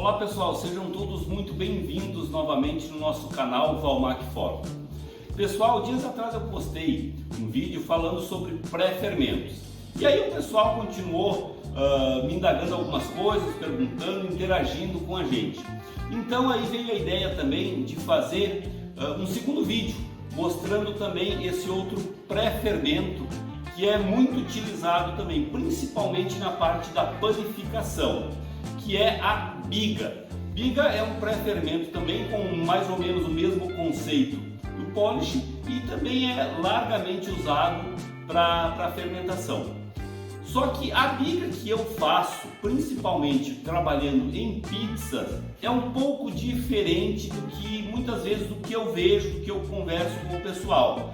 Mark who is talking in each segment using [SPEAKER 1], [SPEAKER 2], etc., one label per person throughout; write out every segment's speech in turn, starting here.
[SPEAKER 1] Olá pessoal, sejam todos muito bem-vindos novamente no nosso canal Valmac Forte. Pessoal, dias atrás eu postei um vídeo falando sobre pré-fermentos. E aí o pessoal continuou me indagando algumas coisas, perguntando, interagindo com a gente. Então aí veio a ideia também de fazer um segundo vídeo, mostrando também esse outro pré-fermento que é muito utilizado também, principalmente na parte da panificação, que é a biga. Biga é um pré-fermento também com mais ou menos o mesmo conceito do polish e também é largamente usado para fermentação. Só que a biga que eu faço, principalmente trabalhando em pizza, é um pouco diferente do que muitas vezes do que eu vejo, do que eu converso com o pessoal.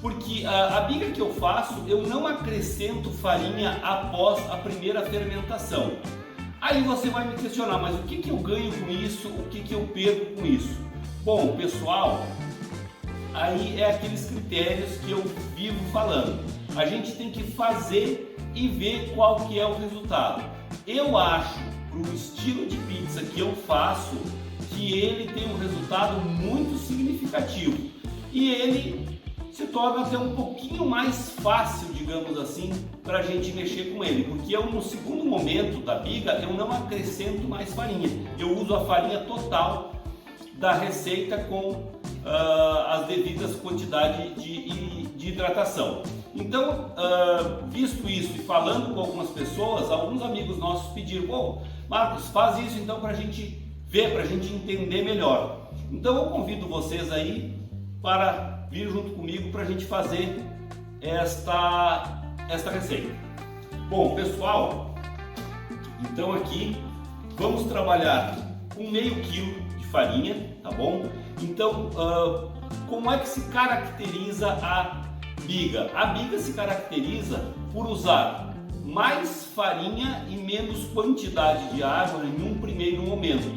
[SPEAKER 1] Porque a biga que eu faço, eu não acrescento farinha após a primeira fermentação. Aí você vai me questionar, mas o que eu ganho com isso, o que eu perco com isso? Bom, pessoal, aí é aqueles critérios que eu vivo falando. A gente tem que fazer e ver qual que é o resultado. Eu acho, para o estilo de pizza que eu faço, que ele tem um resultado muito significativo. E ele se torna até um pouquinho mais fácil, digamos assim, para a gente mexer com ele, porque eu no segundo momento da biga eu não acrescento mais farinha, eu uso a farinha total da receita com as devidas quantidades de hidratação. Então, visto isso e falando com algumas pessoas, alguns amigos nossos pediram: "Bom, Marcos, faz isso então para a gente ver, para a gente entender melhor". Então eu convido vocês aí para vir junto comigo para a gente fazer esta receita. Bom, pessoal, então aqui vamos trabalhar com meio quilo de farinha, tá bom? Então, como é que se caracteriza a biga? A biga se caracteriza por usar mais farinha e menos quantidade de água em um primeiro momento,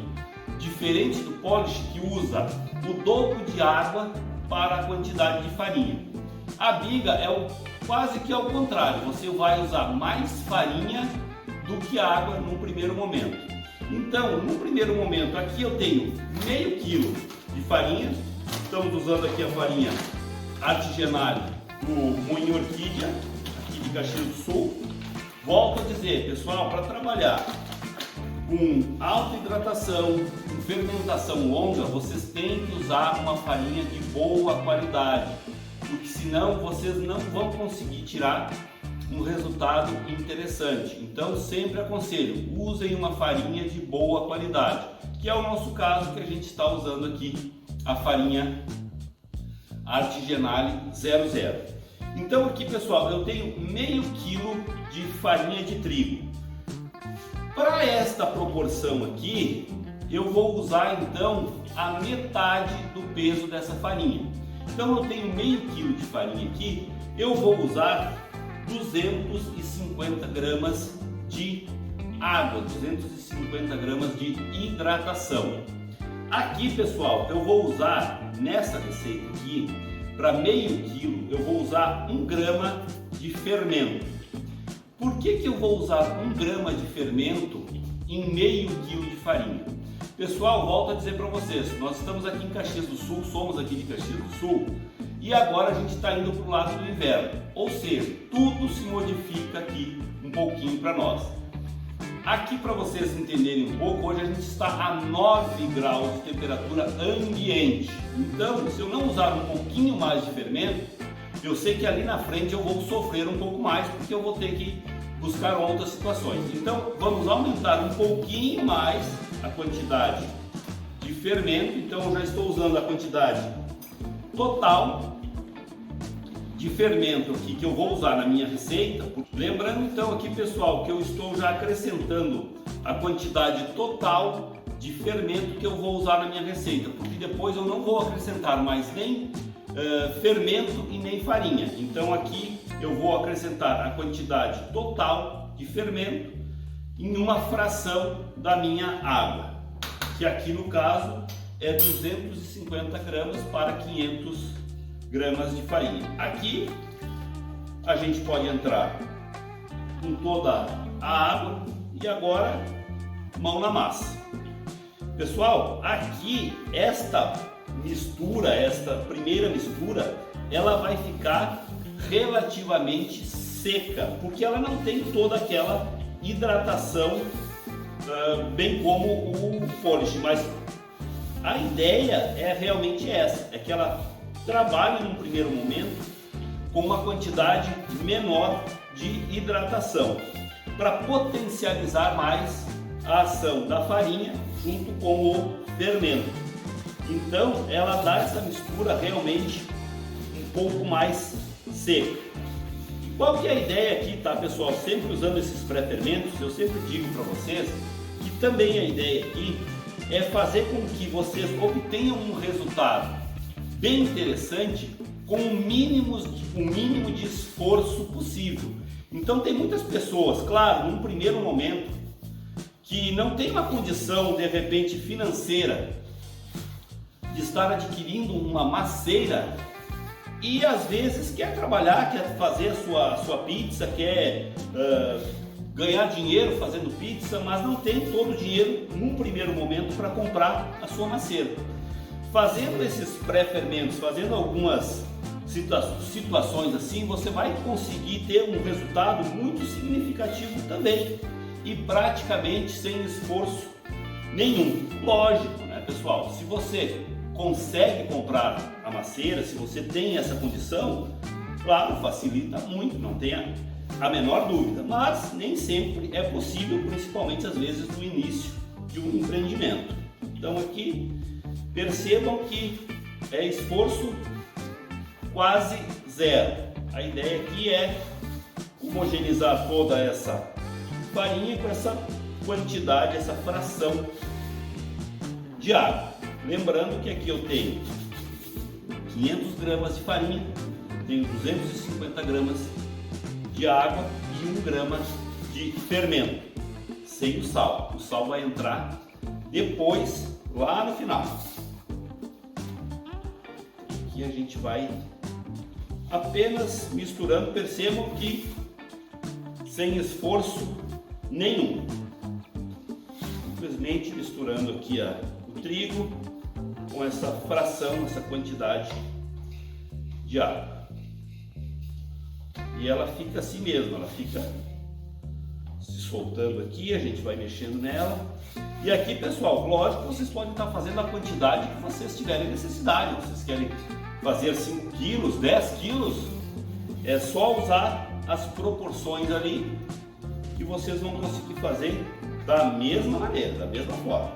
[SPEAKER 1] diferente do polish que usa o dobro de água para a quantidade de farinha. A biga é quase que ao contrário, você vai usar mais farinha do que água no primeiro momento. Então, no primeiro momento, aqui eu tenho meio quilo de farinha, estamos usando aqui a farinha Artigianale do Moinho Orquídea, aqui de Caxias do Sul. Volto a dizer, pessoal, para trabalhar com alta hidratação, com fermentação longa, vocês têm que usar uma farinha de boa qualidade, porque senão vocês não vão conseguir tirar um resultado interessante. Então sempre aconselho, usem uma farinha de boa qualidade, que é o nosso caso, que a gente está usando aqui a farinha Artigianale 00. Então aqui, pessoal, eu tenho meio quilo de farinha de trigo. Para esta proporção aqui, eu vou usar então a metade do peso dessa farinha. Então eu tenho meio quilo de farinha aqui, eu vou usar 250 gramas de água, 250 gramas de hidratação. Aqui, pessoal, eu vou usar nessa receita aqui, para meio quilo, eu vou usar 1 grama de fermento. Por que eu vou usar 1 grama de fermento em meio quilo de farinha? Pessoal, volto a dizer para vocês, nós estamos aqui em Caxias do Sul, somos aqui de Caxias do Sul, e agora a gente está indo para o lado do inverno, ou seja, tudo se modifica aqui um pouquinho para nós. Aqui, para vocês entenderem um pouco, hoje a gente está a 9 graus de temperatura ambiente, então se eu não usar um pouquinho mais de fermento, eu sei que ali na frente eu vou sofrer um pouco mais, porque eu vou ter que buscar outras situações. Então vamos aumentar um pouquinho mais a quantidade de fermento. Então eu já estou usando a quantidade total de fermento aqui que eu vou usar na minha receita. Lembrando então aqui, pessoal, que eu estou já acrescentando a quantidade total de fermento que eu vou usar na minha receita, porque depois eu não vou acrescentar mais nem fermento e nem farinha. Então aqui eu vou acrescentar a quantidade total de fermento em uma fração da minha água, que aqui no caso é 250 gramas para 500 gramas de farinha. Aqui a gente pode entrar com toda a água e agora mão na massa. Pessoal, aqui esta primeira mistura, ela vai ficar relativamente seca, porque ela não tem toda aquela hidratação, bem como o polish, mas a ideia é realmente essa, é que ela trabalhe num primeiro momento com uma quantidade menor de hidratação, para potencializar mais a ação da farinha junto com o fermento. Então ela dá essa mistura realmente um pouco mais seca. E qual que é a ideia aqui, tá, pessoal? Sempre usando esses pré-fermentos, eu sempre digo para vocês que também a ideia aqui é fazer com que vocês obtenham um resultado bem interessante com o mínimo de esforço possível. Então tem muitas pessoas, claro, num primeiro momento, que não tem uma condição de repente financeira de estar adquirindo uma maceira e às vezes quer trabalhar, quer fazer a sua pizza, quer ganhar dinheiro fazendo pizza, mas não tem todo o dinheiro num primeiro momento para comprar a sua maceira. Fazendo esses pré-fermentos, fazendo algumas situações assim, você vai conseguir ter um resultado muito significativo também e praticamente sem esforço nenhum. Lógico, né, pessoal? Se você consegue comprar a maceira, se você tem essa condição, claro, facilita muito, não tenha a menor dúvida, mas nem sempre é possível, principalmente às vezes no início de um empreendimento. Então aqui percebam que é esforço quase zero. A ideia aqui é homogeneizar toda essa farinha com essa quantidade, essa fração de água. Lembrando que aqui eu tenho 500 gramas de farinha, tenho 250 gramas de água e 1 grama de fermento, sem o sal. O sal vai entrar depois, lá no final. Aqui a gente vai apenas misturando, percebam que sem esforço nenhum. Simplesmente misturando aqui o trigo com essa fração, essa quantidade de água. E ela fica assim mesmo, ela fica se soltando aqui, a gente vai mexendo nela. E aqui, pessoal, lógico, vocês podem estar fazendo a quantidade que vocês tiverem necessidade. Vocês querem fazer 5 quilos, 10 quilos, é só usar as proporções ali que vocês vão conseguir fazer da mesma maneira, da mesma forma.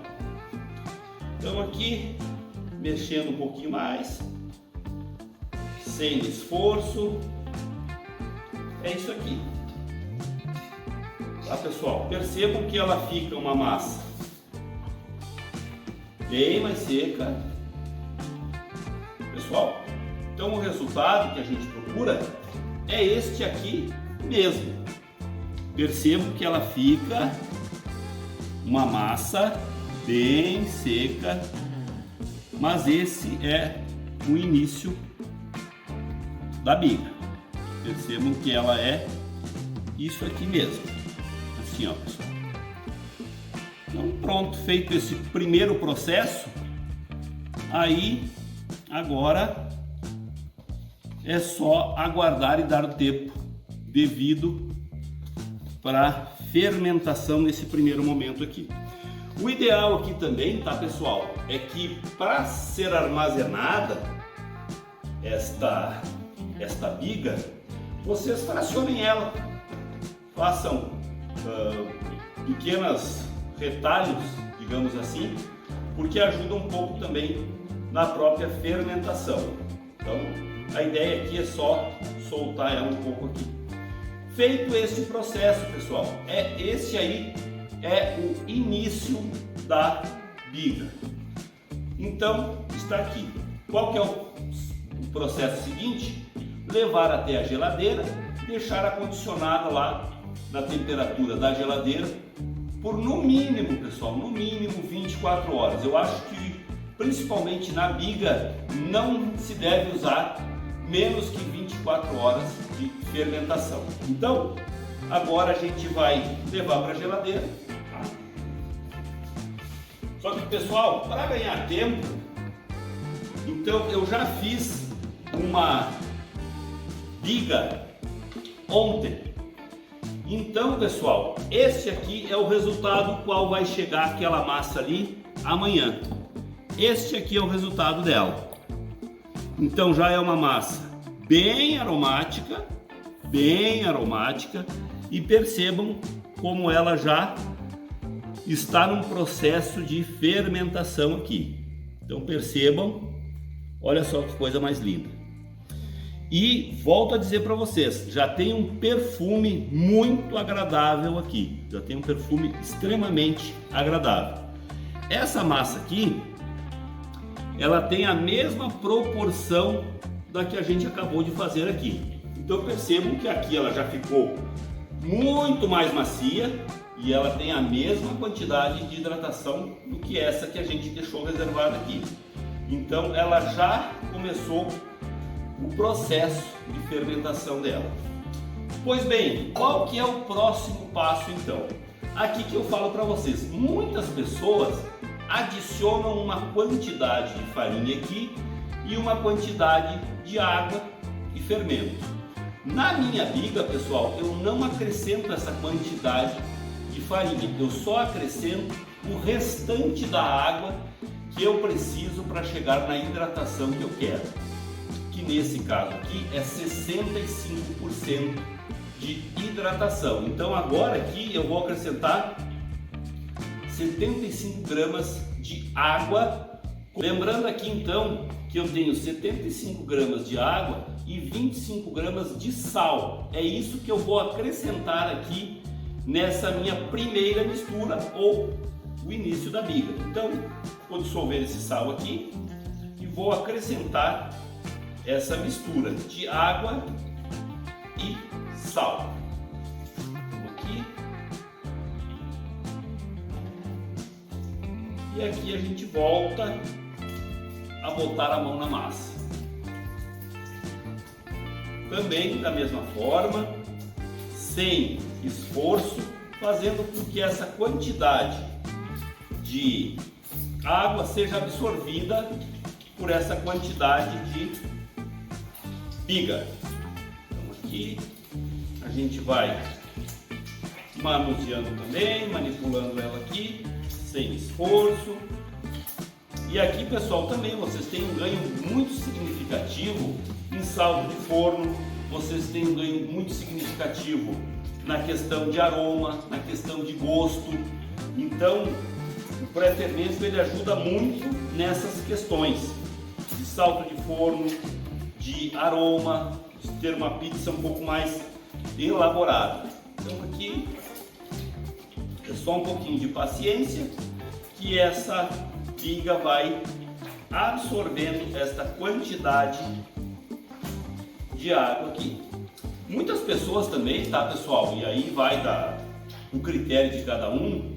[SPEAKER 1] Então aqui, mexendo um pouquinho mais, sem esforço, é isso aqui. Tá, pessoal? Percebam que ela fica uma massa bem mais seca. Pessoal, então o resultado que a gente procura é este aqui mesmo. Percebo que ela fica uma massa bem seca, mas esse é o início da biga. Percebam que ela é isso aqui mesmo, assim, ó, pessoal. Então pronto, feito esse primeiro processo, aí agora é só aguardar e dar o tempo devido para fermentação nesse primeiro momento aqui. O ideal aqui também, tá, pessoal, é que para ser armazenada esta biga, vocês fracionem ela, façam pequenos retalhos, digamos assim, porque ajuda um pouco também na própria fermentação. Então a ideia aqui é só soltar ela um pouco aqui. Feito esse processo, pessoal, esse aí é o início da biga. Então está aqui. Qual que é o processo seguinte? Levar até a geladeira, deixar acondicionada lá na temperatura da geladeira por no mínimo, pessoal, no mínimo 24 horas. Eu acho que principalmente na biga não se deve usar menos que 24 horas de fermentação. Então, agora a gente vai levar para a geladeira. Só que, pessoal, para ganhar tempo, então eu já fiz uma biga ontem. Então, pessoal, este aqui é o resultado qual vai chegar aquela massa ali amanhã. Este aqui é o resultado dela. Então já é uma massa bem aromática e percebam como ela já está num processo de fermentação aqui. Então percebam, olha só que coisa mais linda. E volto a dizer para vocês, já tem um perfume muito agradável aqui, já tem um perfume extremamente agradável. Essa massa aqui, ela tem a mesma proporção da que a gente acabou de fazer aqui. Então percebam que aqui ela já ficou muito mais macia e ela tem a mesma quantidade de hidratação do que essa que a gente deixou reservada aqui. Então ela já começou o processo de fermentação dela. Pois bem, qual que é o próximo passo então? Aqui que eu falo para vocês, muitas pessoas adicionam uma quantidade de farinha aqui e uma quantidade de água e fermento. Na minha biga, pessoal, eu não acrescento essa quantidade de farinha, eu só acrescento o restante da água que eu preciso para chegar na hidratação que eu quero, que nesse caso aqui é 65% de hidratação. Então agora aqui eu vou acrescentar 75 gramas de água. Lembrando aqui então que eu tenho 75 gramas de água e 25 gramas de sal. É isso que eu vou acrescentar aqui nessa minha primeira mistura ou o início da biga. Então vou dissolver esse sal aqui e vou acrescentar essa mistura de água e sal. Aqui. E aqui a gente volta a botar a mão na massa. Também da mesma forma, sem esforço, fazendo com que essa quantidade de água seja absorvida por essa quantidade de biga. Então aqui a gente vai manuseando também, manipulando ela aqui, sem esforço. E aqui, pessoal, também vocês têm um ganho muito significativo em saldo de forno, vocês têm um ganho muito significativo na questão de aroma, na questão de gosto. Então, o pré-fermento ele ajuda muito nessas questões de saldo de forno, de aroma, de ter uma pizza um pouco mais elaborada. Então aqui é só um pouquinho de paciência que essa biga vai absorvendo esta quantidade de água aqui. Muitas pessoas também, tá, pessoal? E aí vai dar o critério de cada um.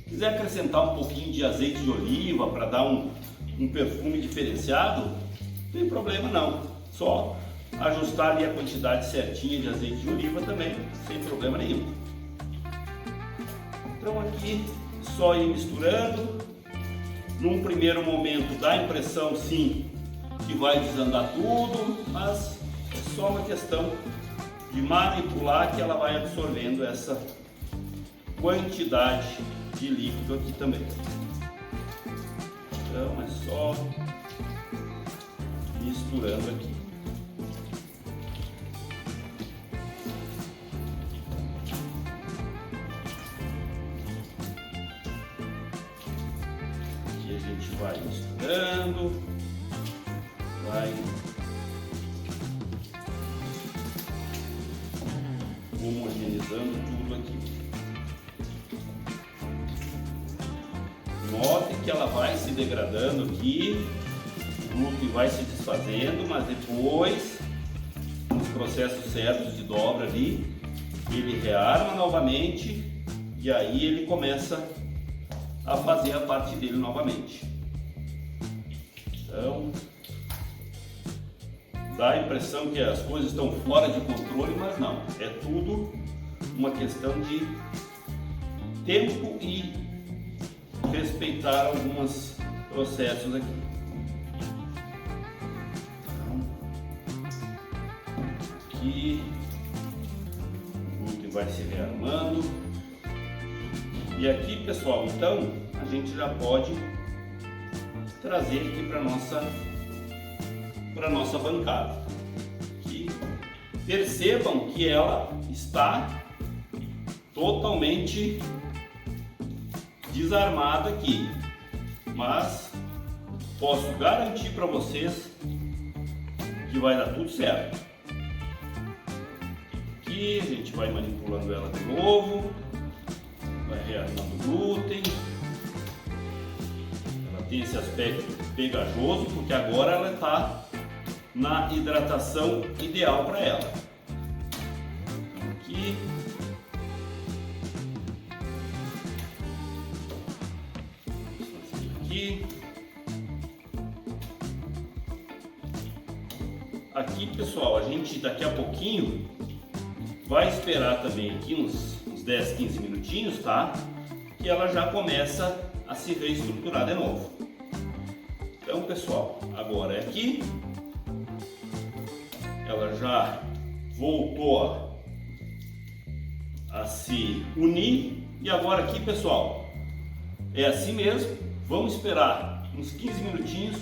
[SPEAKER 1] Quiser acrescentar um pouquinho de azeite de oliva para dar um perfume diferenciado, não tem problema não. Só ajustar ali a quantidade certinha de azeite de oliva também, sem problema nenhum. Então aqui só ir misturando. Num primeiro momento dá a impressão sim que vai desandar tudo, mas é só uma questão de manipular que ela vai absorvendo essa quantidade de líquido aqui também. Então é só misturando aqui. Aqui a gente vai misturando, vai homogeneizando tudo aqui. Note que ela vai se degradando aqui, o glúten vai se desfazendo, mas depois, nos processos certos de dobra ali, ele rearma novamente e aí ele começa a fazer a parte dele novamente. Então, dá a impressão que as coisas estão fora de controle, mas não, é tudo uma questão de tempo e respeitar alguns processos aqui. Aqui o glúten vai se rearmando. E aqui, pessoal, então a gente já pode trazer aqui para nossa bancada. Aqui, percebam que ela está totalmente desarmada aqui, mas posso garantir para vocês que vai dar tudo certo. Aqui a gente vai manipulando ela de novo, vai rearmando o glúten. Ela tem esse aspecto pegajoso porque agora ela está na hidratação ideal para ela. Então, aqui aqui, pessoal, a gente daqui a pouquinho vai esperar também aqui uns 10, 15 minutinhos, tá? Que ela já começa a se reestruturar de novo. Então, pessoal, agora é aqui. Ela já voltou a se unir. E agora aqui, pessoal, é assim mesmo. Vamos esperar uns 15 minutinhos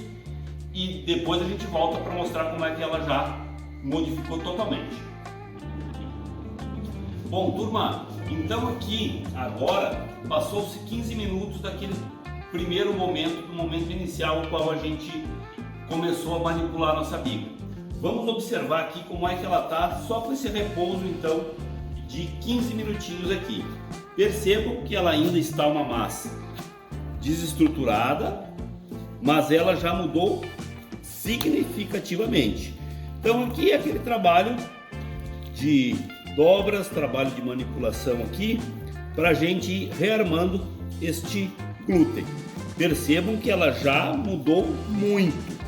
[SPEAKER 1] e depois a gente volta para mostrar como é que ela já modificou totalmente. Bom, turma, então aqui agora passou-se 15 minutos daquele primeiro momento, do momento inicial, no qual a gente começou a manipular a nossa biga. Vamos observar aqui como é que ela está, só com esse repouso então de 15 minutinhos aqui. Percebam que ela ainda está uma massa desestruturada, mas ela já mudou significativamente. Então aqui é aquele trabalho de dobras, trabalho de manipulação aqui, para a gente ir rearmando este glúten. Percebam que ela já mudou muito.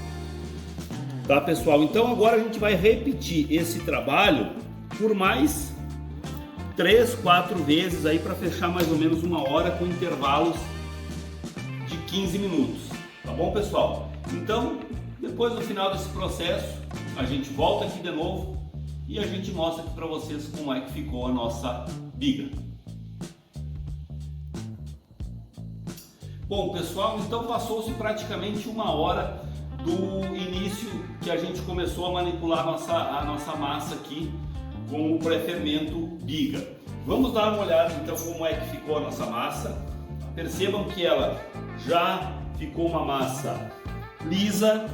[SPEAKER 1] Tá, pessoal? Então agora a gente vai repetir esse trabalho por mais 3, 4 vezes aí para fechar mais ou menos 1 hora com intervalos de 15 minutos. Tá bom, pessoal? Então, depois do final desse processo, a gente volta aqui de novo e a gente mostra aqui para vocês como é que ficou a nossa biga. Bom, pessoal, então passou-se praticamente 1 hora do início que a gente começou a manipular a nossa massa aqui com o pré-fermento biga. Vamos dar uma olhada então como é que ficou a nossa massa. Percebam que ela já ficou uma massa lisa,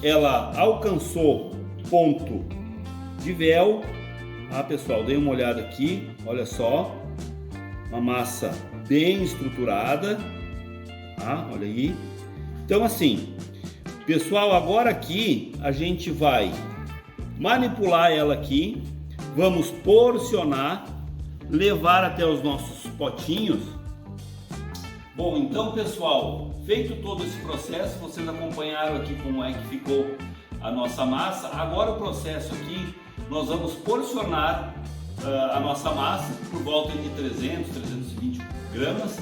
[SPEAKER 1] ela alcançou ponto de véu. Ah, pessoal, dê uma olhada aqui, olha só, uma massa bem estruturada. Ah, olha aí. Então assim, pessoal, agora aqui a gente vai manipular ela aqui, vamos porcionar, levar até os nossos potinhos. Bom, então, pessoal, feito todo esse processo, vocês acompanharam aqui como é que ficou a nossa massa. Agora o processo aqui, nós vamos porcionar a nossa massa por volta de 300, 320 gramas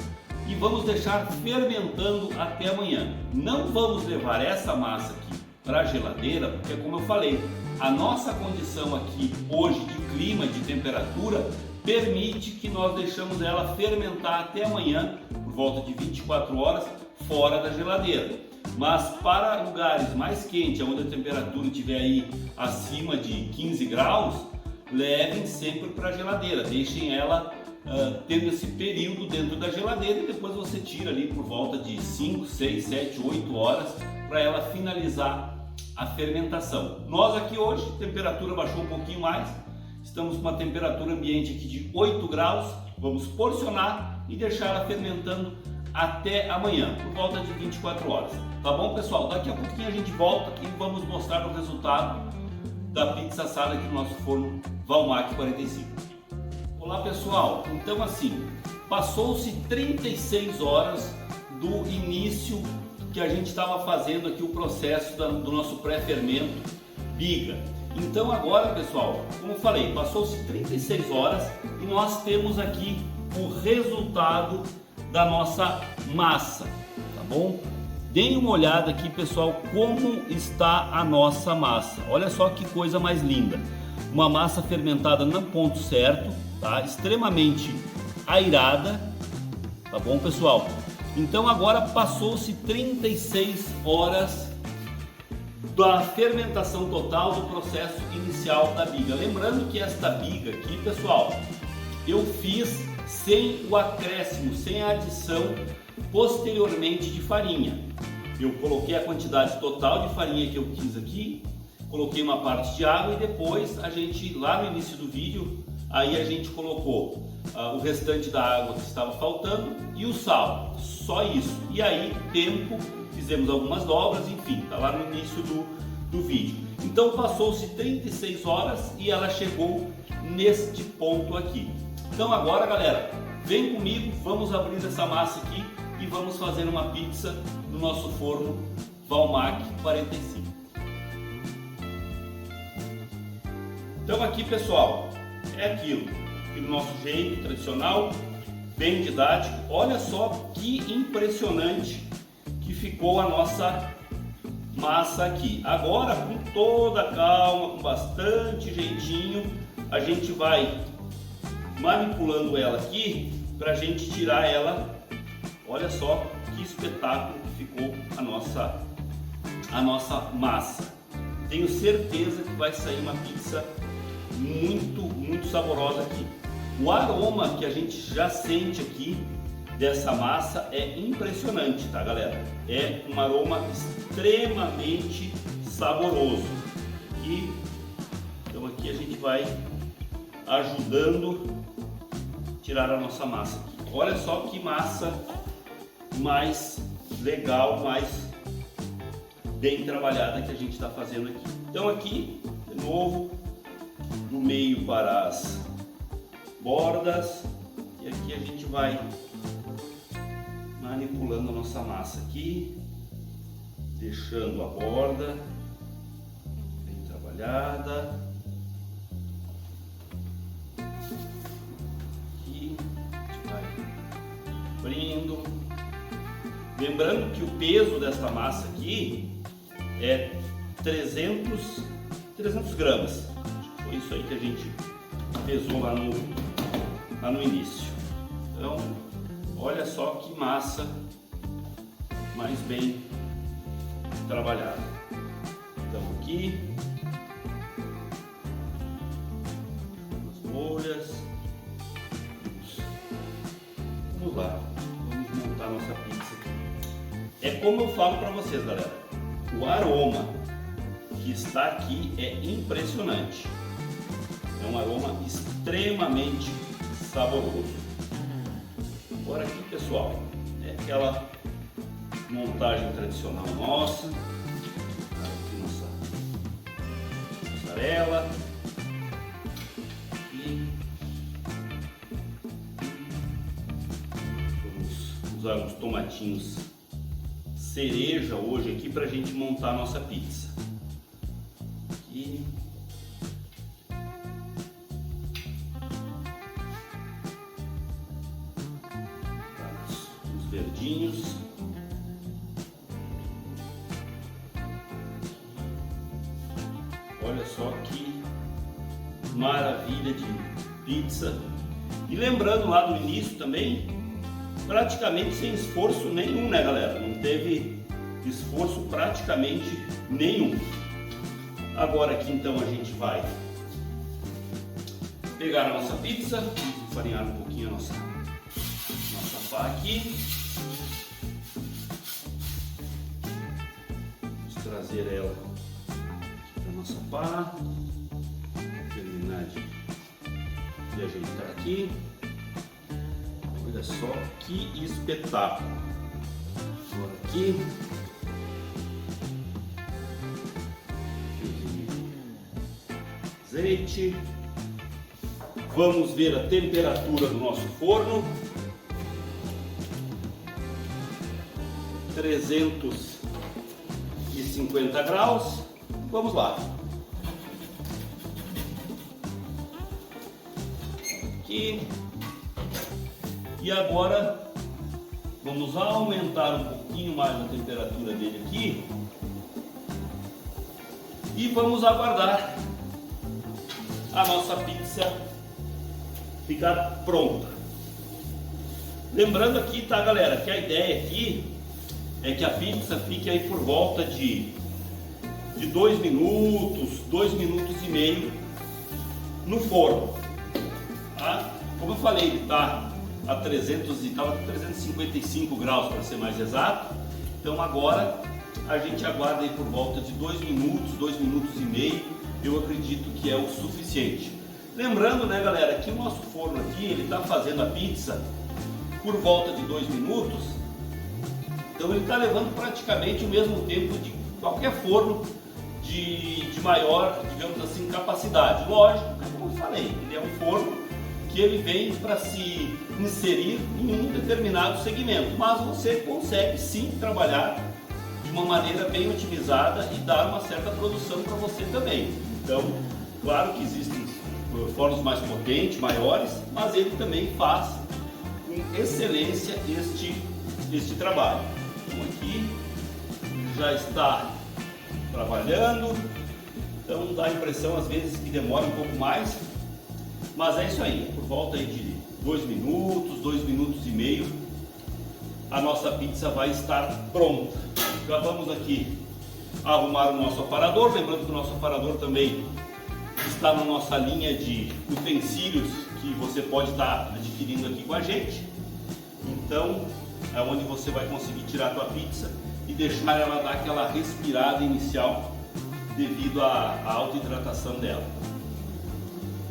[SPEAKER 1] e vamos deixar fermentando até amanhã. Não vamos levar essa massa aqui para a geladeira, porque como eu falei, a nossa condição aqui hoje de clima, de temperatura, permite que nós deixamos ela fermentar até amanhã, por volta de 24 horas, fora da geladeira. Mas para lugares mais quentes, onde a temperatura estiver aí acima de 15 graus, levem sempre para a geladeira, deixem ela tendo esse período dentro da geladeira e depois você tira ali por volta de 5, 6, 7, 8 horas para ela finalizar a fermentação. Nós aqui hoje, a temperatura baixou um pouquinho mais, estamos com uma temperatura ambiente aqui de 8 graus, vamos porcionar e deixar ela fermentando até amanhã, por volta de 24 horas. Tá bom, pessoal? Daqui a pouquinho a gente volta e vamos mostrar o resultado da pizza assada aqui no nosso forno Valmac 45. Olá, pessoal! Então assim, passou-se 36 horas do início que a gente estava fazendo aqui o processo do nosso pré-fermento biga. Então agora, pessoal, como eu falei, passou-se 36 horas e nós temos aqui o resultado da nossa massa, tá bom? Deem uma olhada aqui, pessoal, como está a nossa massa. Olha só que coisa mais linda. Uma massa fermentada no ponto certo, tá? Extremamente airada, tá bom, pessoal? Então agora passou-se 36 horas da fermentação total do processo inicial da biga. Lembrando que esta biga aqui, pessoal, eu fiz sem o acréscimo, sem a adição posteriormente de farinha. Eu coloquei a quantidade total de farinha que eu quis aqui, coloquei uma parte de água e depois a gente, lá no início do vídeo, aí a gente colocou o restante da água que estava faltando e o sal, só isso. E aí, tempo, fizemos algumas dobras, enfim, tá lá no início do vídeo. Então passou-se 36 horas e ela chegou neste ponto aqui. Então agora, galera, vem comigo, vamos abrir essa massa aqui e vamos fazer uma pizza no nosso forno Valmac 45. Então aqui, pessoal, é aquilo, do nosso jeito tradicional, bem didático. Olha só que impressionante que ficou a nossa massa aqui. Agora, com toda a calma, com bastante jeitinho, a gente vai manipulando ela aqui para a gente tirar ela. Olha só que espetáculo que ficou a nossa massa. Tenho certeza que vai sair uma pizza muito saborosa aqui. O aroma que a gente já sente aqui dessa massa é impressionante, tá, galera? É um aroma extremamente saboroso. E então aqui a gente vai ajudando a tirar a nossa massa aqui. Olha só que massa mais legal, mais bem trabalhada que a gente está fazendo aqui. Então aqui, de novo, do meio para as bordas, e aqui a gente vai manipulando a nossa massa aqui, deixando a borda bem trabalhada. Aqui a gente vai abrindo. Lembrando que o peso dessa massa aqui é 300 gramas. Foi isso aí que a gente pesou lá no início. Então, olha só que massa mais bem trabalhada. Então aqui as folhas. Vamos lá, vamos montar nossa pizza aqui. É como eu falo para vocês, galera, o aroma que está aqui é impressionante. É um aroma extremamente saboroso. Agora aqui, pessoal, é aquela montagem tradicional nossa. Aqui nossa mussarela. E vamos usar uns tomatinhos cereja hoje aqui para a gente montar a nossa pizza. Aqui. Os verdinhos. Olha só que maravilha de pizza. E lembrando lá do início também, praticamente sem esforço nenhum, né, galera? Não teve esforço praticamente nenhum. Agora aqui então a gente vai pegar a nossa pizza, enfarinhar um pouquinho a nossa pá aqui. Vamos trazer ela para a nossa pá. Terminar de ajeitar aqui. Olha só que espetáculo. Agora aqui. Azeite. Vamos ver a temperatura do nosso forno. 350 graus. Vamos lá. Aqui. E agora Vamos aumentar um pouquinho mais a temperatura dele aqui e vamos aguardar a nossa pizza ficar pronta. Lembrando aqui, tá, galera, que a ideia aqui é que a pizza fique aí por volta de 2 minutos, 2 minutos e meio no forno, tá? Como eu falei, ele tá a 355 graus para ser mais exato. Então agora a gente aguarda aí por volta de 2 minutos, 2 minutos e meio. Eu acredito que é o suficiente. Lembrando, né, galera, que o nosso forno aqui, ele está fazendo a pizza por volta de 2 minutos. Então ele está levando praticamente o mesmo tempo de qualquer forno de maior, digamos assim, capacidade. Lógico, como eu falei, ele é um forno que ele vem para se inserir em um determinado segmento, mas você consegue sim trabalhar de uma maneira bem otimizada e dar uma certa produção para você também. Então, claro que existem fornos mais potentes, maiores, mas ele também faz com excelência este trabalho. Então aqui já está trabalhando, então dá a impressão às vezes que demora um pouco mais, mas é isso aí, por volta aí de 2 minutos, 2 minutos e meio, a nossa pizza vai estar pronta. Já vamos aqui arrumar o nosso aparador, lembrando que o nosso aparador também está na nossa linha de utensílios que você pode estar adquirindo aqui com a gente. Então, é onde você vai conseguir tirar a tua pizza e deixar ela dar aquela respirada inicial devido à alta hidratação dela.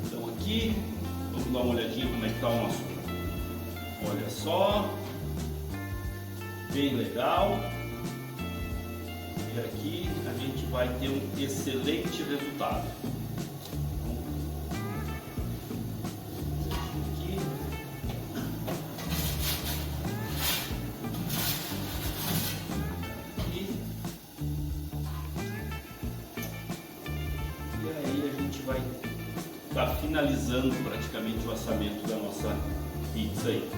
[SPEAKER 1] Então aqui, vamos dar uma olhadinha como é que está o nosso. Olha só, bem legal. E aqui a gente vai ter um excelente resultado. Vai estar finalizando praticamente o assamento da nossa pizza aí.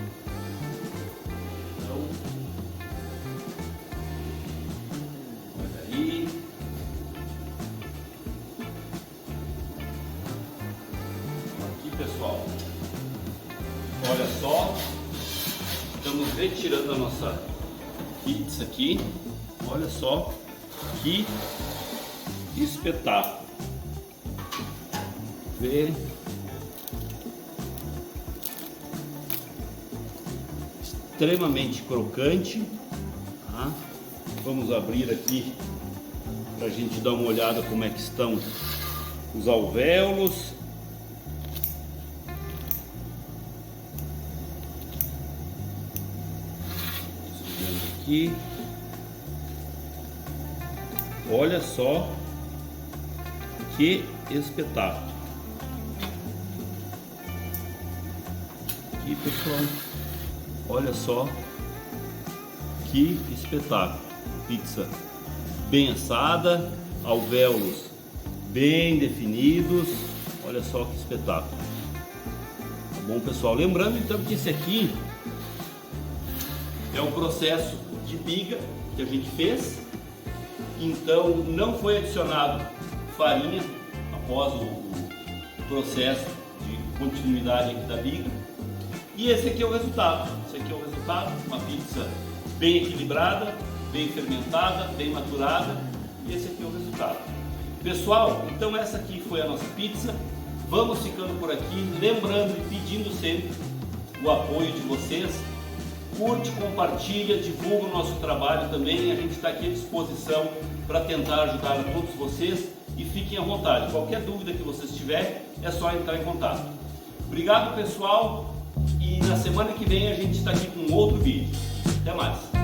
[SPEAKER 1] Então, olha aí. Aqui, pessoal, olha só, estamos retirando a nossa pizza aqui. Olha só que espetáculo. Ver extremamente crocante, tá? Vamos abrir aqui para a gente dar uma olhada como é que estão os alvéolos. Aqui, olha só que espetáculo. Aqui, pessoal, olha só que espetáculo. Pizza bem assada, alvéolos bem definidos. Olha só que espetáculo. Tá bom, pessoal? Lembrando então que esse aqui é o processo de biga que a gente fez. Então não foi adicionado farinha após o processo de continuidade aqui da biga. E esse aqui é o resultado. Esse aqui é o resultado, uma pizza bem equilibrada, bem fermentada, bem maturada. E esse aqui é o resultado. Pessoal, então essa aqui foi a nossa pizza. Vamos ficando por aqui, lembrando e pedindo sempre o apoio de vocês. Curte, compartilha, divulga o nosso trabalho também. A gente está aqui à disposição para tentar ajudar a todos vocês. E fiquem à vontade. Qualquer dúvida que vocês tiverem, é só entrar em contato. Obrigado, pessoal. E na semana que vem a gente está aqui com outro vídeo. Até mais!